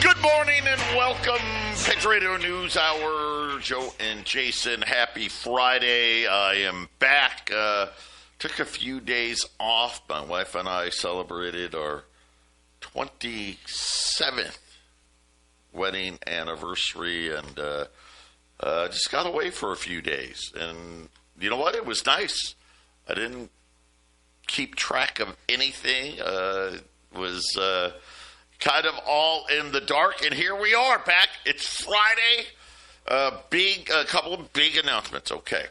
Good morning and welcome, Patriot News Hour. Joe and Jason, happy Friday. I am back. Took a few days off. My wife and I celebrated our 27th wedding anniversary and just got away for a few days. And you know what? It was nice. I didn't keep track of anything. It was kind of all in the dark, and here we are back. It's Friday. A couple of big announcements. Okay.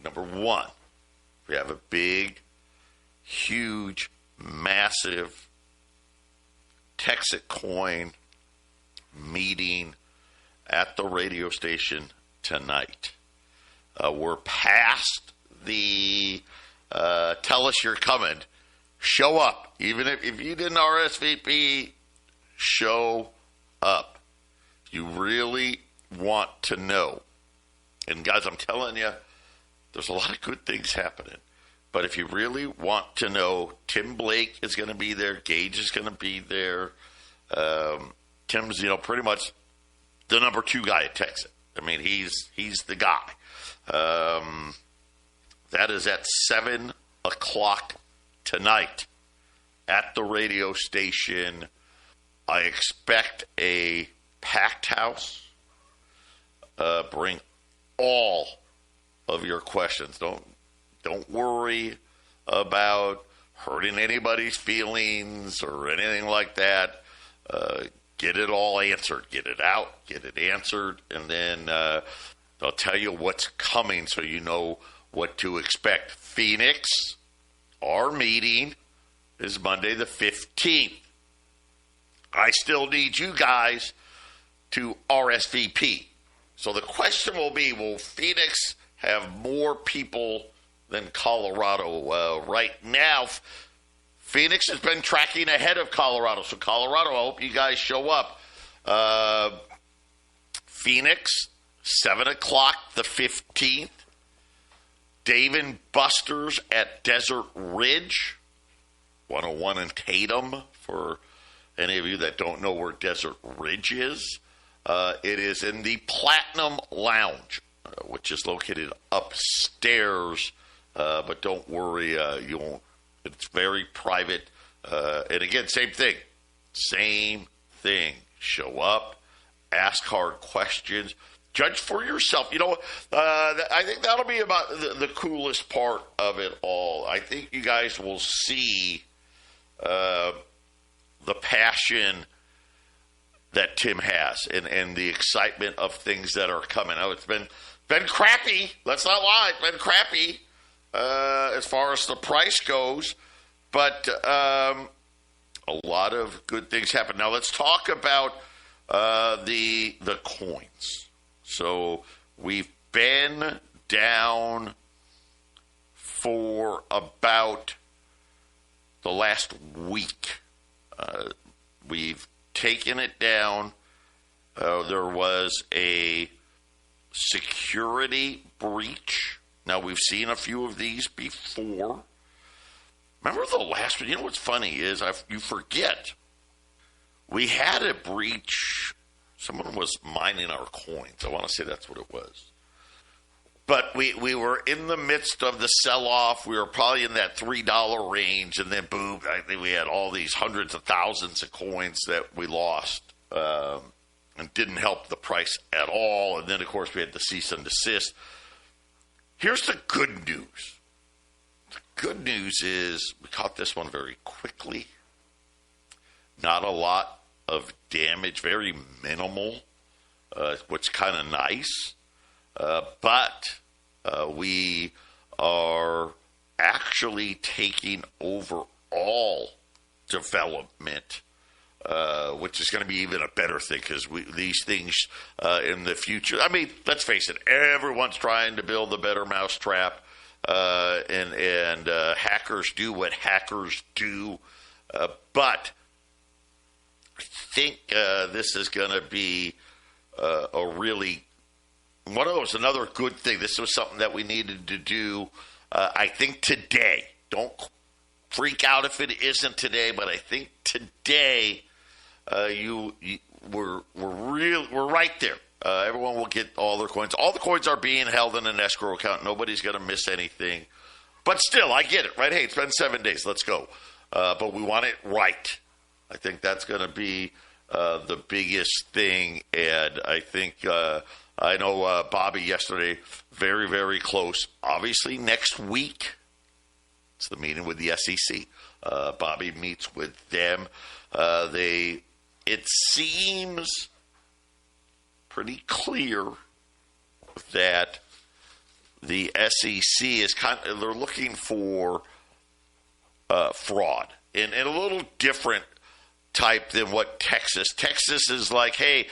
Number one, we have a big, huge, massive Texitcoin meeting at the radio station tonight. We're past the tell us you're coming. Show up. Even if you didn't RSVP, show up. You really want to know. And guys, I'm telling you, there's a lot of good things happening. But if you really want to know, Tim Blake is going to be there. Gage is going to be there. Tim's, pretty much the number 2 guy at Texas. I mean, he's the guy. That is at 7 o'clock tonight at the radio station. I expect a packed house. Bring all of your questions. Don't worry about hurting anybody's feelings or anything like that. Get it all answered. Get it out. Get it answered. And then I'll tell you what's coming so you know what to expect. Phoenix, our meeting is Monday the 15th. I still need you guys to RSVP. So the question will be, will Phoenix have more people than Colorado? Right now, Phoenix has been tracking ahead of Colorado. So Colorado, I hope you guys show up. Phoenix, 7 o'clock the 15th. Dave and Buster's at Desert Ridge, 101 in Tatum, for any of you that don't know where Desert Ridge is. It is in the Platinum Lounge, which is located upstairs, but don't worry, you won't. It's very private. And again, same thing. Show up, ask hard questions. Judge for yourself. I think that'll be about the coolest part of it all. I think you guys will see the passion that Tim has and the excitement of things that are coming. It's been crappy. Let's not lie. It's been crappy as far as the price goes. But a lot of good things happen. Now let's talk about the coins. So we've been down for about the last week. We've taken it down. There was a security breach. Now, we've seen a few of these before. Remember the last one? You know what's funny is you forget. We had a breach. Someone was mining our coins. I want to say that's what it was. But we were in the midst of the sell-off. We were probably in that $3 range. And then, boom, I think we had all these hundreds of thousands of coins that we lost and didn't help the price at all. And then, of course, we had the cease and desist. Here's the good news. The good news is we caught this one very quickly. Not a lot of damage, very minimal, which kind of nice. But we are actually taking over all development, which is going to be even a better thing because these things in the future, I mean, let's face it, everyone's trying to build a better mousetrap, and hackers do what hackers do. But I think this is going to be a really one of those, another good thing. This was something that we needed to do, I think, today. Don't freak out if it isn't today, but I think today we're right there. Everyone will get all their coins. All the coins are being held in an escrow account. Nobody's going to miss anything. But still, I get it, right? Hey, it's been 7 days. Let's go. But we want it right. I think that's going to be the biggest thing. And I think I know Bobby yesterday, very, very close. Obviously, next week, it's the meeting with the SEC. Bobby meets with them. It seems pretty clear that the SEC is they're looking for fraud in a little different type than what Texas. Texas is like, hey,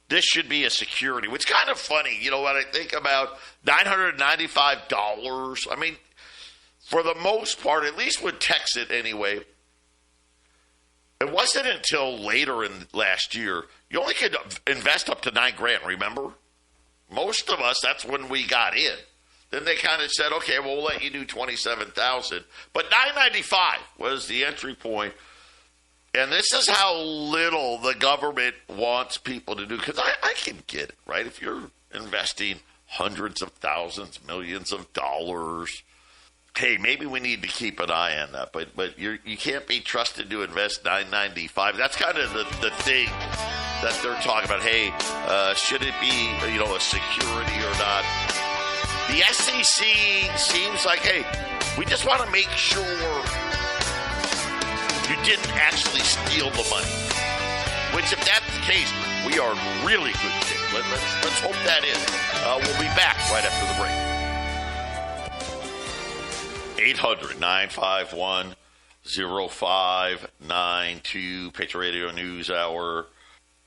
this should be a security, which is kind of funny. You know what I think about $995. I mean, for the most part, at least with Texit anyway, it wasn't until later in last year you only could invest up to $9,000. Remember, most of us, that's when we got in. Then they kind of said, okay, well, we'll let you do $27,000, but $995 was the entry point. And this is how little the government wants people to do. Because I can get it, right? If you're investing hundreds of thousands, millions of dollars, hey, maybe we need to keep an eye on that. But you can't be trusted to invest $995. That's kind of the thing that they're talking about. Hey, should it be a security or not? The SEC seems like, hey, we just want to make sure you didn't actually steal the money. Which, if that's the case, we are in really good shape. Let's hope that is. We'll be back right after the break. 800-951-0592, Patriot Radio News Hour.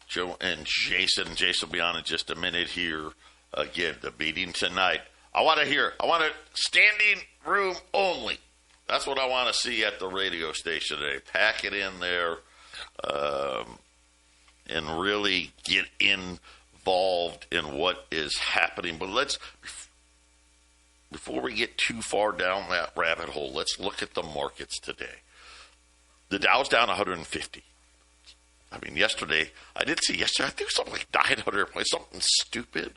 Joe and Jason. Jason will be on in just a minute here. Again, the meeting tonight. I want it standing room only. That's what I want to see at the radio station today. Pack it in there and really get involved in what is happening. But before we get too far down that rabbit hole, let's look at the markets today. The Dow's down 150. I mean, yesterday, I think it was something like 900 points, something stupid.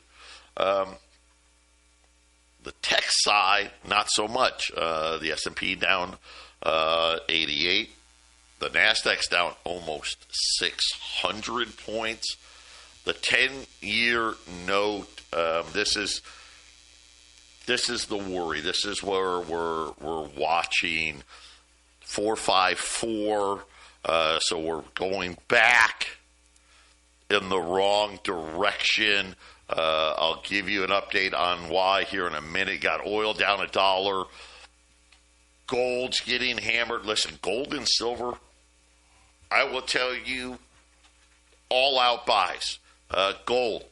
The tech side, not so much. The S&P down 88. The Nasdaq's down almost 600 points. The 10-year note. This is the worry. This is where we're watching 454. So we're going back in the wrong direction. I'll give you an update on why here in a minute. Got oil down $1. Gold's getting hammered. Listen, gold and silver, I will tell you, all out buys. Gold,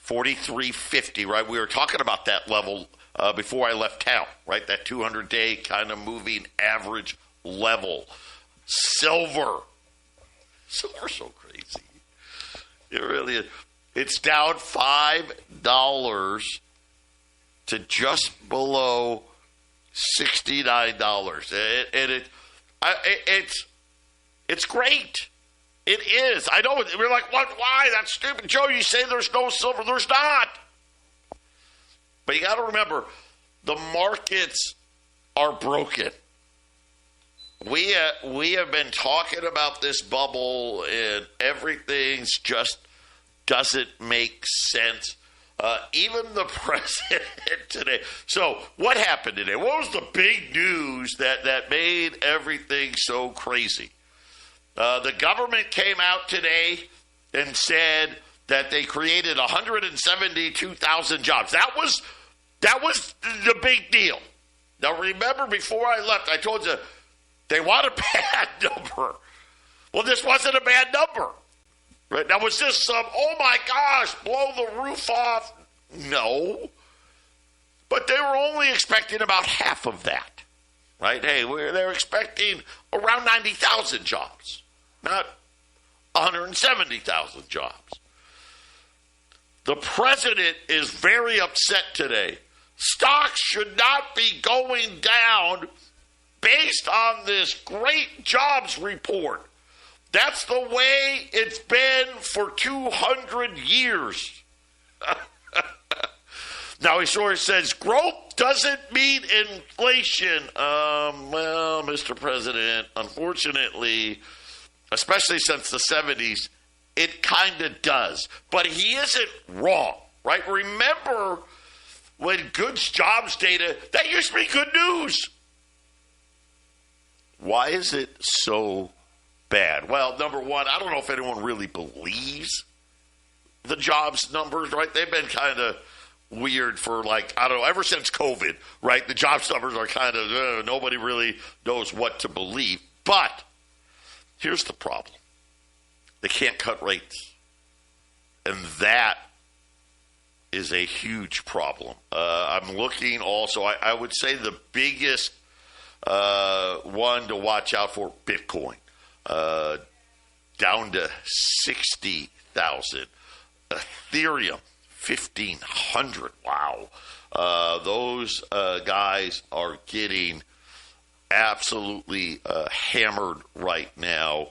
43.50, right? We were talking about that level before I left town, right? That 200-day kind of moving average level. Silver's so crazy. It really is. It's down $5 to just below $69. It's great. It is. I know. We're like, what? Why? That's stupid. Joe, you say there's no silver. There's not. But you got to remember, the markets are broken. We have been talking about this bubble, and everything's just doesn't make sense. Even the president today. So what happened today? What was the big news that made everything so crazy? The government came out today and said that they created 172,000 jobs. That was the big deal. Now remember, before I left, I told you they want a bad number. Well, this wasn't a bad number. Right? Now, was this some, oh my gosh, blow the roof off? No. But they were only expecting about half of that. Right? Hey, they're expecting around 90,000 jobs, not 170,000 jobs. The president is very upset today. Stocks should not be going down based on this great jobs report. That's the way it's been for 200 years. Now, he sort of says, growth doesn't mean inflation. Well, Mr. President, unfortunately, especially since the 70s, it kind of does. But he isn't wrong, right? Remember when goods jobs data, that used to be good news. Why is it so bad? Well, number one, I don't know if anyone really believes the jobs numbers, right? They've been kind of weird for ever since COVID, right? The jobs numbers are kind of, nobody really knows what to believe. But here's the problem. They can't cut rates. And that is a huge problem. I'm looking also, I would say the biggest one to watch out for, Bitcoin. Down to 60,000. Ethereum, 1,500. Wow. Those guys are getting absolutely hammered right now.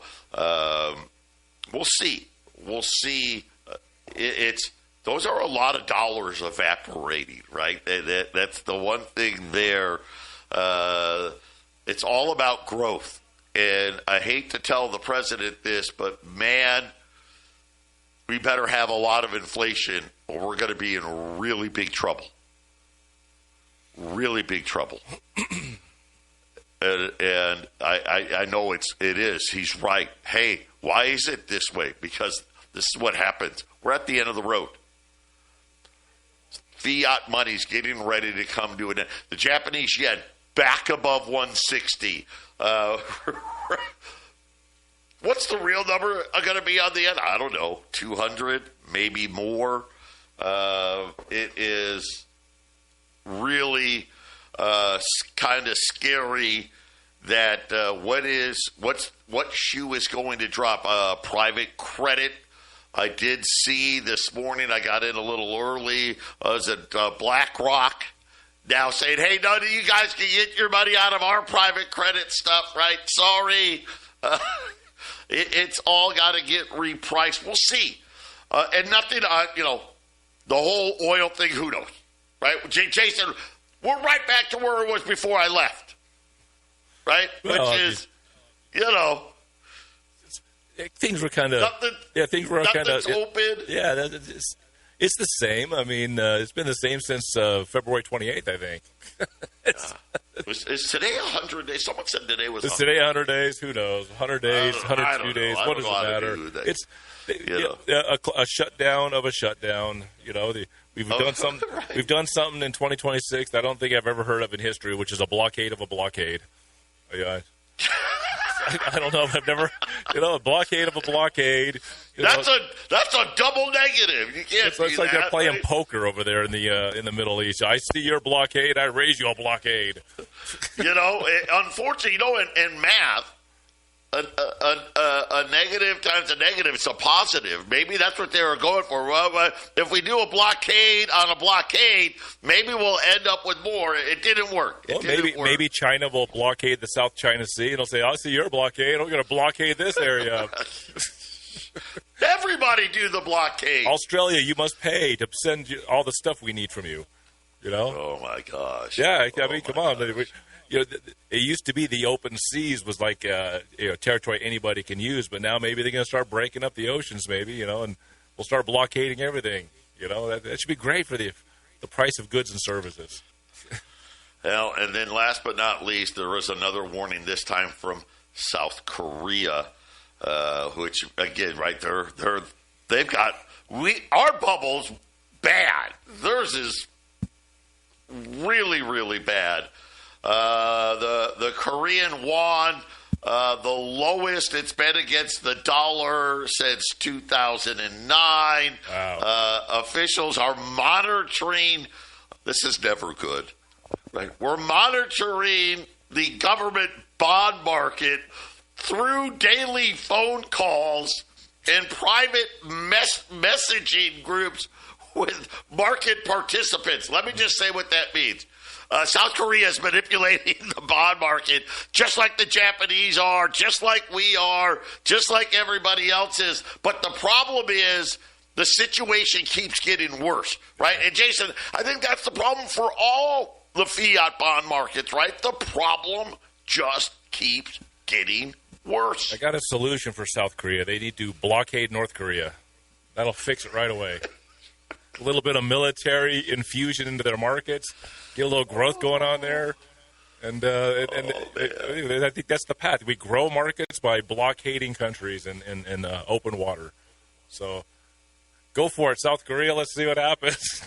We'll see. Those are a lot of dollars evaporating, right? That's the one thing there. It's all about growth. And I hate to tell the president this, but man, we better have a lot of inflation or we're going to be in really big trouble. Really big trouble. And I know it is. He's right. Hey, why is it this way? Because this is what happens. We're at the end of the road. Fiat money's getting ready to come to an end. The Japanese yen back above 160. What's the real number going to be on the end? I don't know. 200, maybe more. It is really kind of scary that what shoe is going to drop? Private credit. I did see this morning, I got in a little early, was it BlackRock now saying, hey, none of you guys can get your money out of our private credit stuff, right? Sorry. It's all got to get repriced. We'll see. And nothing, the whole oil thing, who knows, right? Jason, we're right back to where it was before I left, right? Well, which is, things were kind of open. Yeah, it's the same. I mean, it's been the same since February 28th, I think. Is today 100 days? Someone said today was. Is today 100 days? Who knows? 100 days, 102 days. What does it matter? It's a shutdown of a shutdown. We've done something. Right. We've done something in 2026 that I don't think I've ever heard of in history, which is a blockade of a blockade. Yeah. I don't know if I've never, a blockade of a blockade. That's a double negative. You can't. It's like they're playing poker over there in the Middle East. I see your blockade, I raise your blockade. Unfortunately, in math, a negative times a negative is a positive. Maybe that's what they were going for. Well, if we do a blockade on a blockade, maybe we'll end up with more. It didn't work. Maybe China will blockade the South China Sea, and it'll say, I see your blockade. I'm going to blockade this area. Everybody do the blockade. Australia, you must pay to send all the stuff we need from you. Oh, my gosh. Yeah, I mean, come on. It used to be the open seas was like territory anybody can use, but now maybe they're going to start breaking up the oceans, maybe, and we'll start blockading everything. That should be great for the price of goods and services. Well, and then last but not least, there was another warning this time from South Korea, which again, right there, they've got our bubble's bad. Theirs is really, really bad. The Korean won, the lowest it's been against the dollar since 2009. Wow. Officials are monitoring. This is never good, right? We're monitoring the government bond market through daily phone calls and private messaging groups with market participants. Let me just say what that means. South Korea is manipulating the bond market just like the Japanese are, just like we are, just like everybody else is. But the problem is the situation keeps getting worse, right? And, Jason, I think that's the problem for all the fiat bond markets, right? The problem just keeps getting worse. I got a solution for South Korea. They need to blockade North Korea. That'll fix it right away. A little bit of military infusion into their markets, get a little growth going on there, and I think that's the path. We grow markets by blockading countries in open water. So go for it, South Korea. Let's see what happens.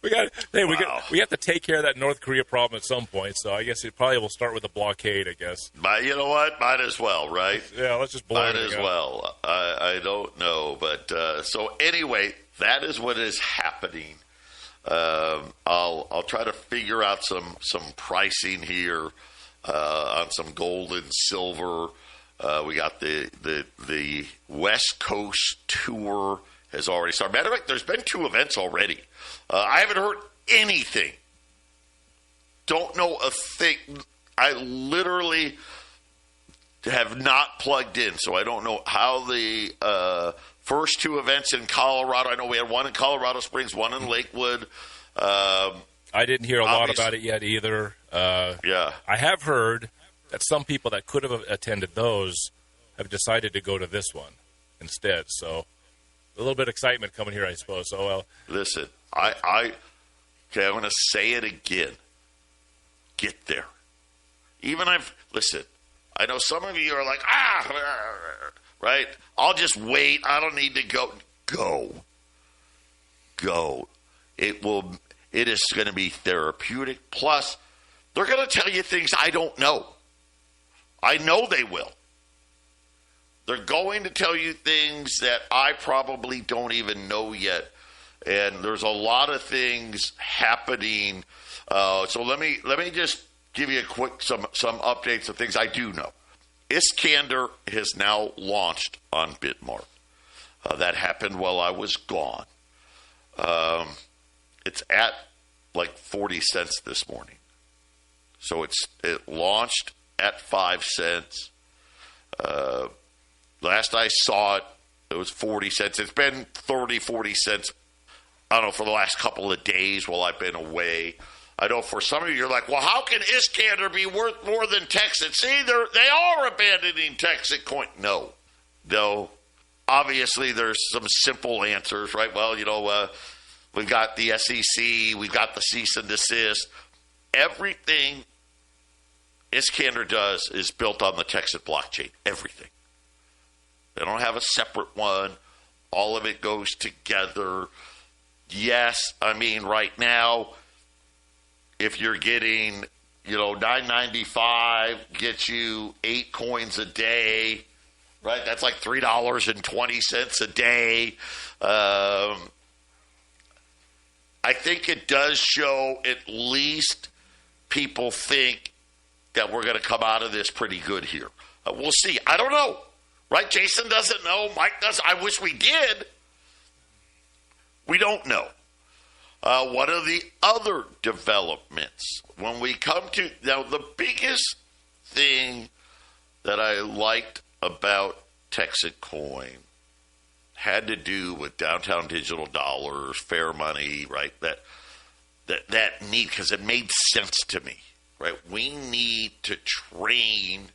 We have to take care of that North Korea problem at some point. So I guess it probably will start with a blockade, I guess. But you know what? Might as well, right? Yeah, let's just blow it. Might as well. I don't know, but so anyway, that is what is happening. I'll try to figure out some pricing here on some gold and silver. We got the West Coast tour has already started. Matter of fact, there's been 2 events already. I haven't heard anything. Don't know a thing. I literally have not plugged in, so I don't know how the first 2 events in Colorado. I know we had one in Colorado Springs, one in Lakewood. I didn't hear a lot about it yet either. Yeah. I have heard that some people that could have attended those have decided to go to this one instead. So a little bit of excitement coming here, I suppose. So, well, listen, I'm going to say it again. Get there. Listen, I know some of you are like, right? I'll just wait. I don't need to go. Go. It is going to be therapeutic. Plus, they're going to tell you things I don't know. I know they will. They're going to tell you things that I probably don't even know yet. And there's a lot of things happening. So let me just give you a quick some updates of things I do know. Iskander has now launched on Bitmart. That happened while I was gone. It's at like 40 cents this morning. So it launched at 5 cents. Last I saw it, it was 40 cents. It's been 30, 40 cents, I don't know, for the last couple of days while I've been away. I know for some of you, you're like, well, how can Iskander be worth more than Texit? See, they are abandoning Texitcoin. No. Obviously, there's some simple answers, right? Well, we've got the SEC, we've got the cease and desist. Everything Iskander does is built on the Texit blockchain. Everything. They don't have a separate one. All of it goes together. Yes, I mean, right now, if you're getting, $9.95 gets you 8 coins a day, right? That's like $3.20 a day. I think it does show at least people think that we're going to come out of this pretty good here. We'll see. I don't know. Right? Jason doesn't know. Mike doesn't. I wish we did. We don't know. What are the other developments? When we come to, now the biggest thing that I liked about Texitcoin had to do with downtown digital dollars, fair money, right? That need, because it made sense to me, right? We need to train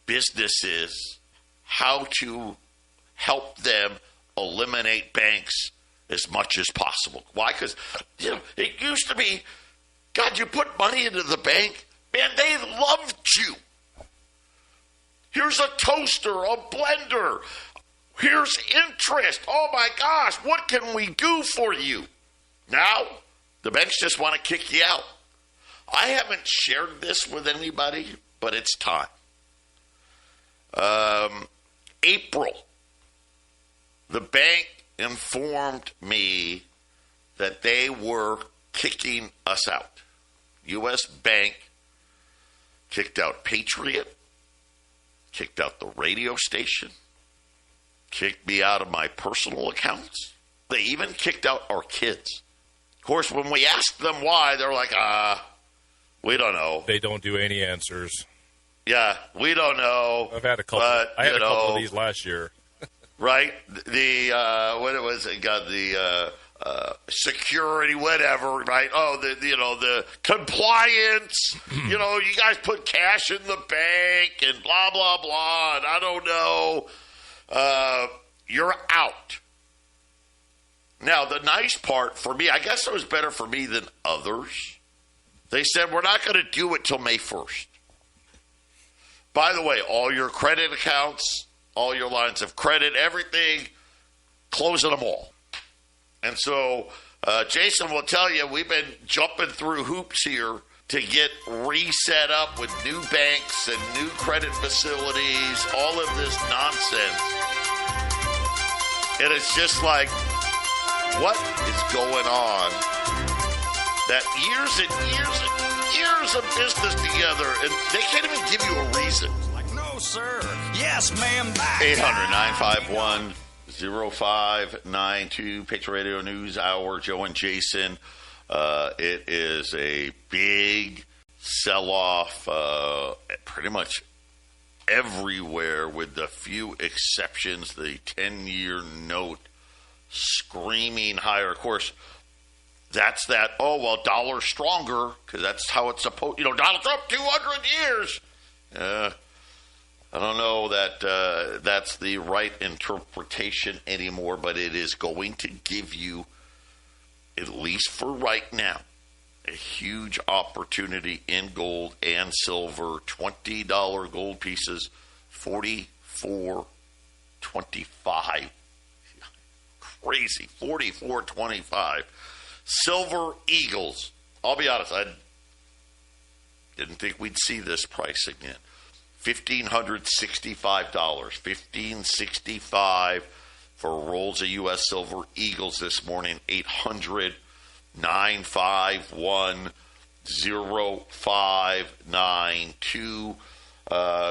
businesses how to help them eliminate banks as much as possible. Why? Because, it used to be, God, you put money into the bank, man, they loved you. Here's a toaster, a blender. Here's interest. Oh, my gosh, what can we do for you? Now, the banks just want to kick you out. I haven't shared this with anybody, but it's time. April, the bank informed me that they were kicking us out. U.S. Bank kicked out Patriot, kicked out the radio station, kicked me out of my personal accounts. They even kicked out our kids. course, when we asked them why, they're like, we don't know. They don't do any answers. Yeah, we don't know. I've had a couple. I had a couple of these last year. Right? The what it was, it got the security, whatever. Right? Oh, the compliance. You guys put cash in the bank and blah blah blah. And I don't know. You're out. Now, the nice part for me, I guess it was better for me than others. They said we're not going to do it till May 1st. By the way, all your credit accounts, all your lines of credit, everything, closing them all. And so Jason will tell you we've been jumping through hoops here to get reset up with new banks and new credit facilities, all of this nonsense. And it's just like, what is going on? That years and years and years of business together, and they can't even give you a reason. Like, no, sir. Yes, ma'am. 800-951-0592, Patriot Radio News Hour, Joe and Jason. It is a big sell-off pretty much everywhere, with the few exceptions. The 10-year note screaming higher. Of course, that's that, dollar stronger, because that's how it's supposed, Donald Trump, 200 years. I don't know that that's the right interpretation anymore, but it is going to give you, at least for right now, a huge opportunity in gold and silver. $20 gold pieces, $44.25. Crazy, $44.25. Silver Eagles. I'll be honest, I didn't think we'd see this price again. $1,565. $1,565 for rolls of U.S. Silver Eagles this morning. 800-951-0592.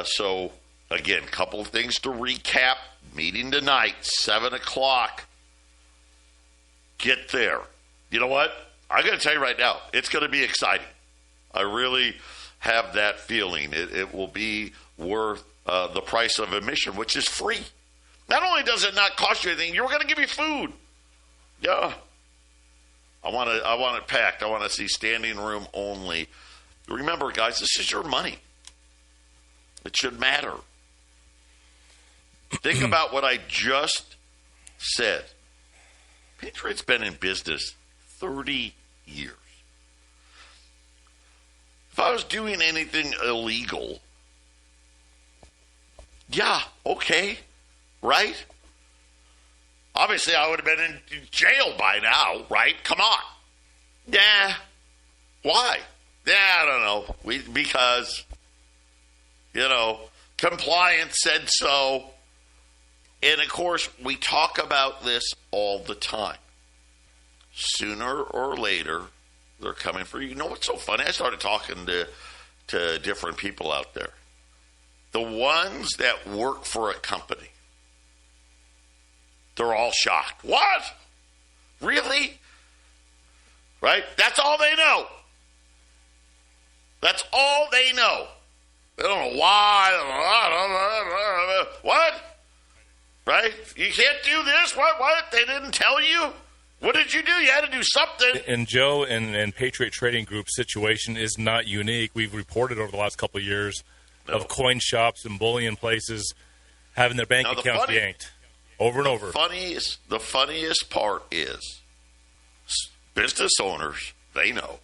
So, again, a couple of things to recap. Meeting tonight, 7 o'clock. Get there. You know what? I'm going to tell you right now, it's going to be exciting. I really have that feeling. It will be worth the price of admission, which is free. Not only does it not cost you anything, you're going to give you food. Yeah. I want it packed. I want to see standing room only. Remember, guys, this is your money. It should matter. Think about what I just said. Patriot's been in business 30 years. If I was doing anything illegal, yeah, okay, right? Obviously, I would have been in jail by now, right? Come on. Yeah. Why? Yeah, I don't know. Because, compliance said so. And, of course, we talk about this all the time. Sooner or later, they're coming for you. You know what's so funny? I started talking to different people out there. The ones that work for a company, they're all shocked. What? Really? Right? That's all they know. That's all they know. They don't know why. What? Right? You can't do this? What? They didn't tell you? What did you do? You had to do something. And Joe and Patriot Trading Group's situation is not unique. We've reported over the last couple of years of coin shops and bullion places having their bank accounts yanked over and over. The funniest part is business owners, they know.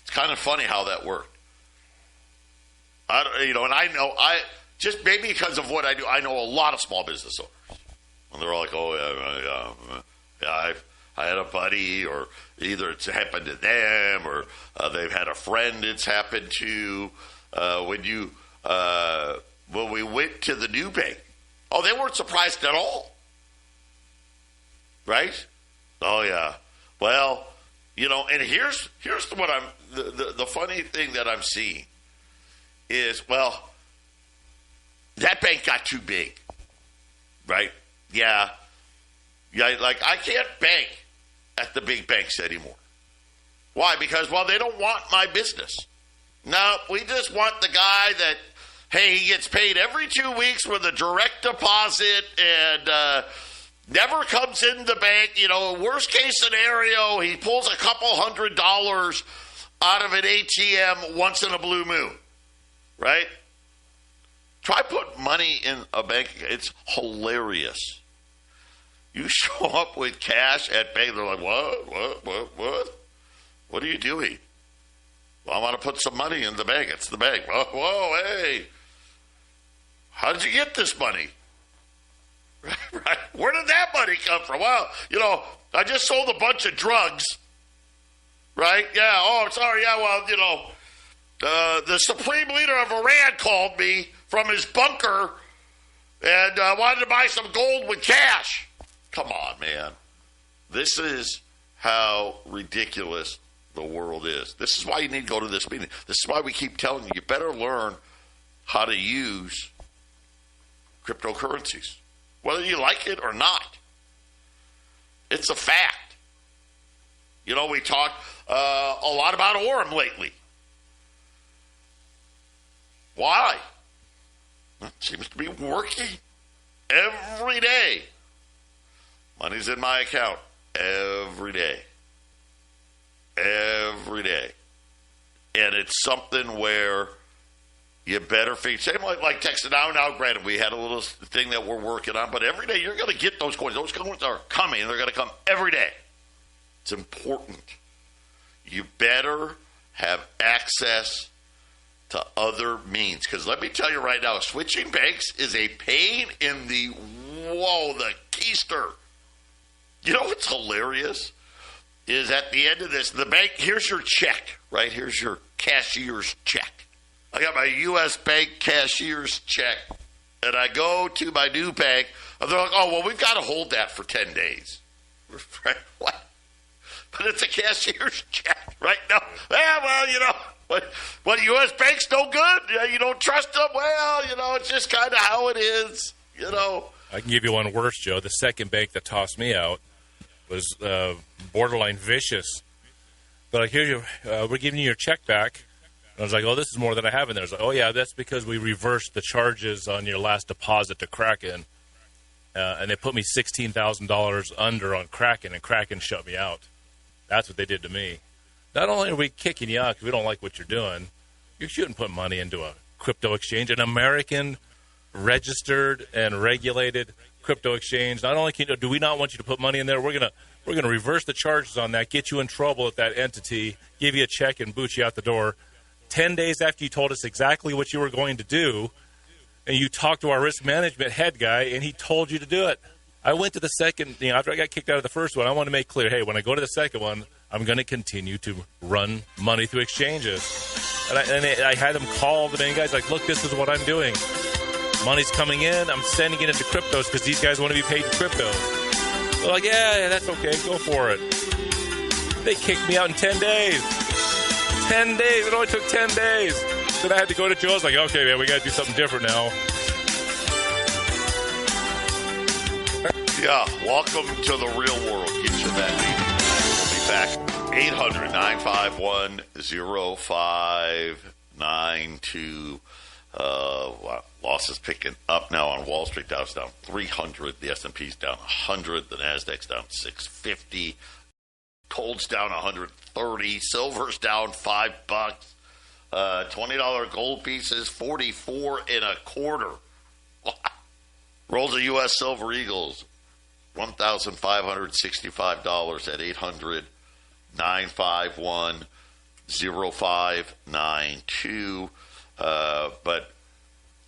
It's kind of funny how that worked. And I know, just maybe because of what I do, I know a lot of small business owners. And they're all like, I had a buddy, or either it's happened to them, or they've had a friend it's happened to. When we went to the new bank, they weren't surprised at all. Right? Oh, yeah. Well, and here's what the funny thing that I'm seeing is, that bank got too big. Right? Yeah. Yeah, like I can't bank at the big banks anymore. Why? Because, well, they don't want my business. No, we just want the guy that, hey, he gets paid every 2 weeks with a direct deposit and never comes in the bank. You know, worst case scenario, he pulls a couple $100 out of an ATM once in a blue moon, right? Try put money in a bank. It's hilarious. You show up with cash at bank, they're like, what? What are you doing? Well, I want to put some money in the bank. It's the bank. Whoa, hey. How did you get this money? Right? Where did that money come from? Well, you know, I just sold a bunch of drugs. Right? Yeah. Oh, sorry. Yeah, well, you know, the supreme leader of Iran called me from his bunker and wanted to buy some gold with cash. Come on, man. This is how ridiculous the world is. This is why you need to go to this meeting. This is why we keep telling you, you better learn how to use cryptocurrencies, whether you like it or not. It's a fact. You know, we talked a lot about Orem lately. Why? It seems to be working every day. Money's in my account every day. Every day. And it's something where you better figure, same like Texas now, granted, we had a little thing that we're working on, but every day you're going to get those coins. Those coins are coming, and they're going to come every day. It's important. You better have access to other means. Because let me tell you right now, switching banks is a pain in the keister. You know what's hilarious? Is at the end of this, the bank, here's your check, right? Here's your cashier's check. I got my U.S. bank cashier's check, and I go to my new bank, and they're like, oh, well, we've got to hold that for 10 days. Right? What? But it's a cashier's check right now. Yeah, well, you know, what U.S. banks no good? You don't trust them? Well, you know, it's just kind of how it is, you know. I can give you one worse, Joe. The second bank that tossed me out was borderline vicious. But here we're giving you your check back. And I was like, oh, this is more than I have in there. I was like, oh, yeah, that's because we reversed the charges on your last deposit to Kraken. And they put me $16,000 under on Kraken, and Kraken shut me out. That's what they did to me. Not only are we kicking you out because we don't like what you're doing, you shouldn't put money into a crypto exchange, an American registered and regulated crypto exchange. Not only do we not want you to put money in there, we're gonna reverse the charges on that, get you in trouble at that entity, give you a check, and boot you out the door. 10 days after you told us exactly what you were going to do, and you talked to our risk management head guy, and he told you to do it. I went to the second, after I got kicked out of the first one, I want to make clear, hey, when I go to the second one, I'm going to continue to run money through exchanges. And I had them call the main guys, like, look, this is what I'm doing. Money's coming in. I'm sending it into cryptos because these guys want to be paid in cryptos. They're like, yeah, that's okay. Go for it. They kicked me out in 10 days. 10 days. It only took 10 days. Then I had to go to Joe. I was like, okay, man, we got to do something different now. Yeah, welcome to the real world. Get you that meeting. We'll be back. 800-951-0592. Losses picking up now on Wall Street. Dow's down 300. The S&P's down 100. The Nasdaq's down 650. Gold's down 130. Silver's down $5. $20 gold pieces 44 1/4. Rolls of U.S. Silver Eagles $1,565 at 800-951-0592. But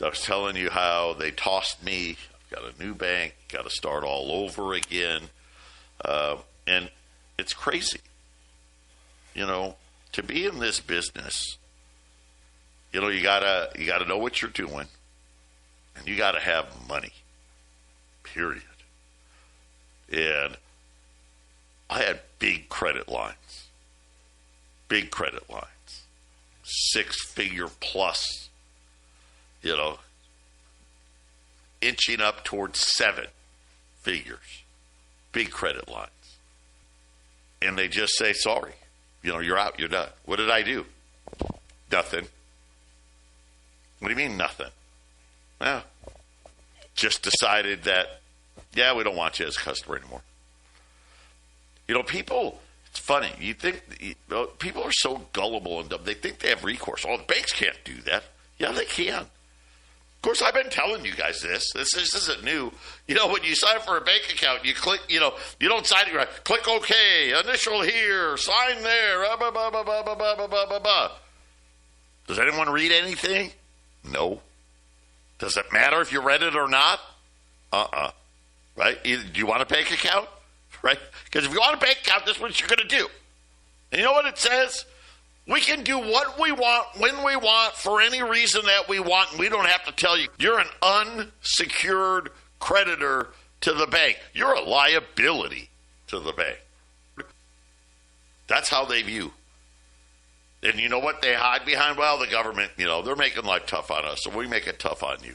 I was telling you how they tossed me. I've got a new bank, got to start all over again. And it's crazy. You know, to be in this business, you know, you gotta know what you're doing, and you gotta have money. Period. And I had big credit lines. 6-figure plus, you know, inching up towards 7 figures. Big credit lines. and they just say, sorry, you're out, you're done. What did I do? Nothing. What do you mean nothing? Well, just decided that, we don't want you as a customer anymore. People, it's funny. You think people are so gullible and dumb. They think they have recourse. Oh, the banks can't do that. Yeah, they can. Of course, I've been telling you guys this. This isn't new. When you sign up for a bank account, you click, you don't sign it right. Click OK, initial here, sign there, blah, blah, blah, blah, blah, blah, blah, blah, blah. Does anyone read anything? No. Does it matter if you read it or not? Right? Do you want a bank account? Right? Because if you want a bank account, this is what you're going to do. And you know what it says? We can do what we want, when we want, for any reason that we want, and we don't have to tell you. You're an unsecured creditor to the bank. You're a liability to the bank. That's how they view. And you know what they hide behind? Well, the government, they're making life tough on us, so we make it tough on you.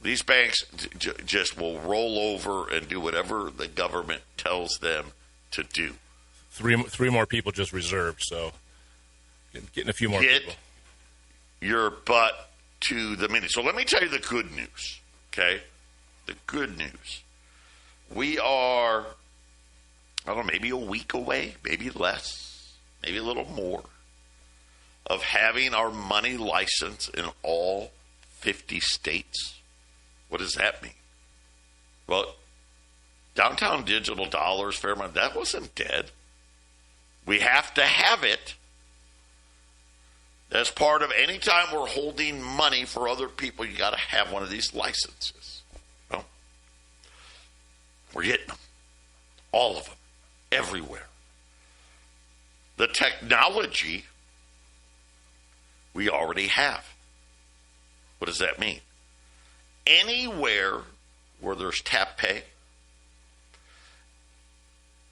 These banks just will roll over and do whatever the government tells them to do. Three more people just reserved, so getting a few more people. Get your butt to the minute. So let me tell you the good news, okay? The good news. We are, maybe a week away, maybe less, maybe a little more, of having our money license in all 50 states. What does that mean? Well, downtown digital dollars, Fairmont, that wasn't dead. We have to have it as part of any time we're holding money for other people. You got to have one of these licenses. Well, we're getting them, all of them, everywhere. The technology we already have. What does that mean? Anywhere where there's tap pay,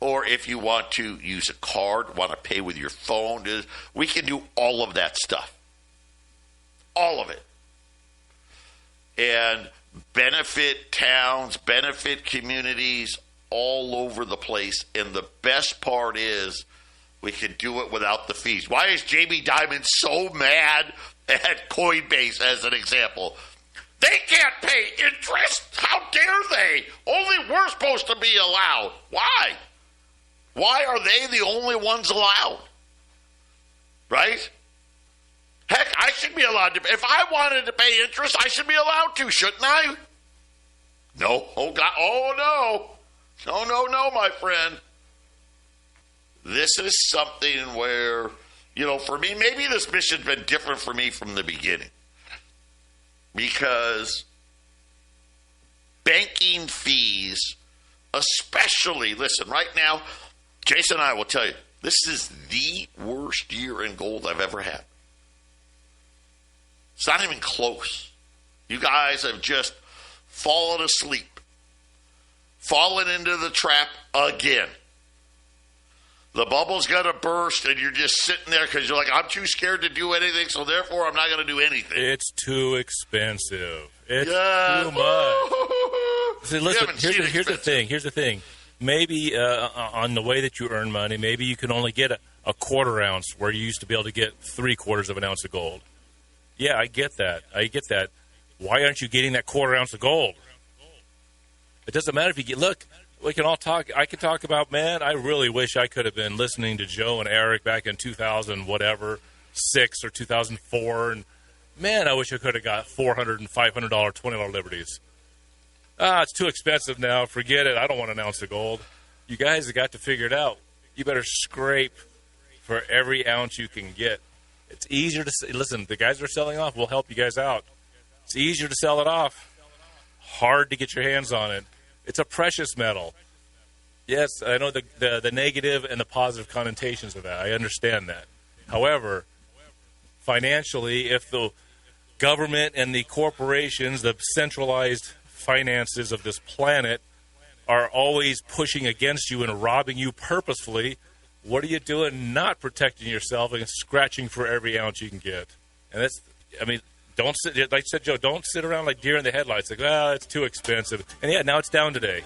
or if you want to use a card, want to pay with your phone, we can do all of that stuff. All of it. And benefit towns, benefit communities all over the place. And the best part is we can do it without the fees. Why is Jamie Dimon so mad at Coinbase, as an example? They can't pay interest. How dare they? Only we're supposed to be allowed. Why? Why are they the only ones allowed? Right? Heck, I should be allowed to. If I wanted to pay interest, I should be allowed to, shouldn't I? No. Oh, God. Oh, no. No, my friend. This is something where, for me, maybe this mission's been different for me from the beginning. Because banking fees, especially, listen, right now, Jason and I will tell you, this is the worst year in gold I've ever had. It's not even close. You guys have just fallen asleep, fallen into the trap again. The bubble's going to burst, and you're just sitting there because you're like, I'm too scared to do anything, so therefore I'm not going to do anything. It's too expensive. It's too much. See, listen, here's the thing. Maybe on the way that you earn money, maybe you can only get a quarter ounce where you used to be able to get 3/4 of an ounce of gold. Yeah, I get that. Why aren't you getting that quarter ounce of gold? It doesn't matter if you get, look, we can all talk. I can talk about, man, I really wish I could have been listening to Joe and Eric back in 2006 or 2004. And, man, I wish I could have got $400 and $500 $20 liberties. It's too expensive now. Forget it. I don't want an ounce of gold. You guys have got to figure it out. You better scrape for every ounce you can get. It's easier to listen, the guys that are selling off will help you guys out. It's easier to sell it off. Hard to get your hands on it. It's a precious metal. Yes, I know the negative and the positive connotations of that. I understand that. However, financially, if the government and the corporations, the centralized finances of this planet are always pushing against you and robbing you purposefully, what are you doing not protecting yourself and scratching for every ounce you can get? And that's, don't sit, like said Joe, don't sit around like deer in the headlights, like, well, it's too expensive. And yeah, now it's down today.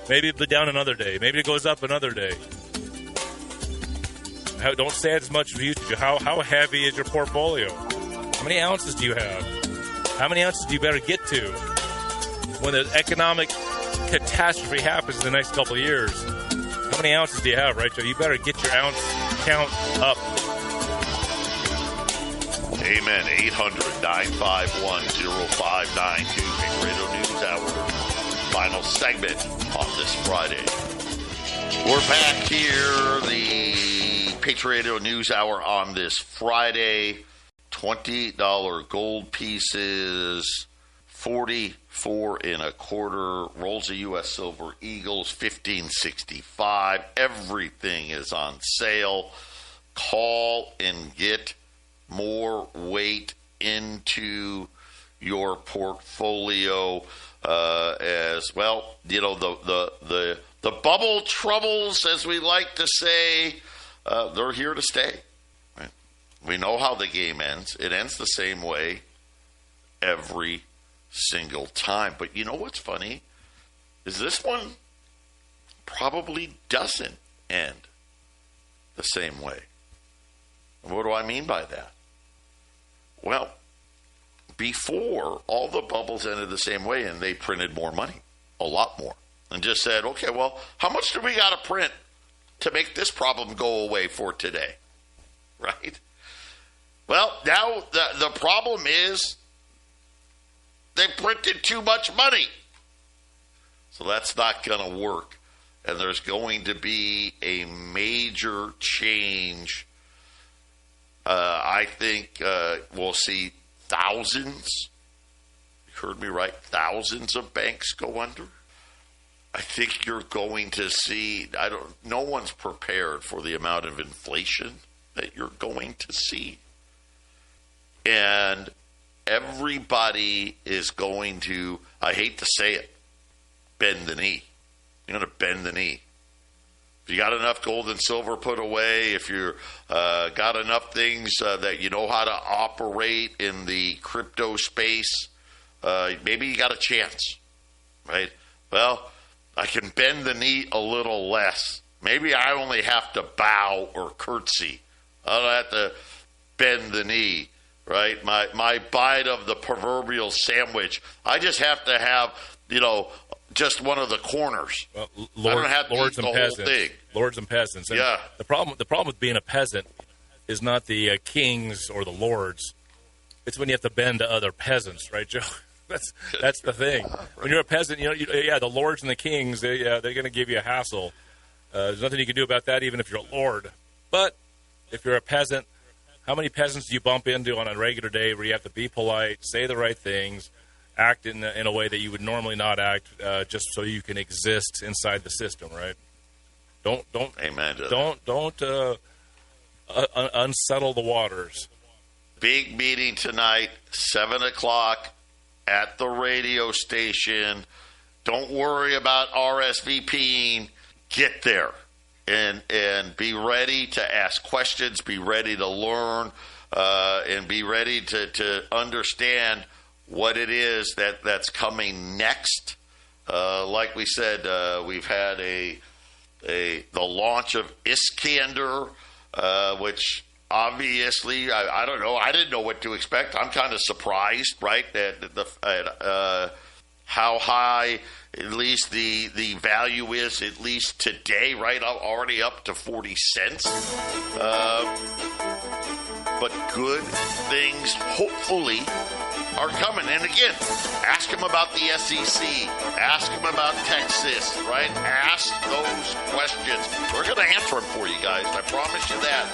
Maybe it'll be down another day. Maybe it goes up another day. Don't say as much as you used to. How heavy is your portfolio? How many ounces do you have? How many ounces do you better get to when the economic catastrophe happens in the next couple of years? How many ounces do you have, right, Joe? You better get your ounce count up. Amen. 800-951-0592. Radio News Hour. Final segment on this Friday. We're back here. The Patriot Radio News Hour on this Friday. $20 gold pieces. 44 1/4. Rolls of U.S. Silver Eagles. 1565. Everything is on sale. Call and get more weight into your portfolio as well. You know, the bubble troubles, as we like to say, they're here to stay. Right? We know how the game ends. It ends the same way every single time. But you know what's funny is this one probably doesn't end the same way. And what do I mean by that? Well, before, all the bubbles ended the same way, and they printed more money, a lot more, and just said, okay, well, how much do we got to print to make this problem go away for today? Right? Well, now the problem is they printed too much money. So that's not going to work. And there's going to be a major change. I think we'll see thousands, you heard me right, thousands of banks go under. I think you're going to see, no one's prepared for the amount of inflation that you're going to see. And everybody is going to, I hate to say it, bend the knee. You're going to bend the knee. If you got enough gold and silver put away, if you got enough things that you know how to operate in the crypto space, maybe you got a chance, right? Well, I can bend the knee a little less. Maybe I only have to bow or curtsy. I don't have to bend the knee, right? My bite of the proverbial sandwich, I just have to have, just one of the corners. Well, I don't have to eat the whole thing. Lords and peasants. And yeah. The problem with being a peasant is not the kings or the lords. It's when you have to bend to other peasants, right, Joe? That's the thing. When you're a peasant, the lords and the kings, they're going to give you a hassle. There's nothing you can do about that, even if you're a lord. But if you're a peasant, how many peasants do you bump into on a regular day where you have to be polite, say the right things, act in a way that you would normally not act, just so you can exist inside the system, right? Don't unsettle the waters. Big meeting tonight, 7:00 at the radio station. Don't worry about RSVPing. Get there and be ready to ask questions. Be ready to learn, and be ready to understand what it is that's coming next. Like we said, we've had the launch of Iskander, which obviously I don't know. I didn't know what to expect. I'm kind of surprised, right, at how high at least the value is, at least today, right, already up to 40 cents. But good things, hopefully, are coming. And again, ask them about the SEC. Ask them about Texas, right? Ask those questions. We're going to answer them for you guys. I promise you that.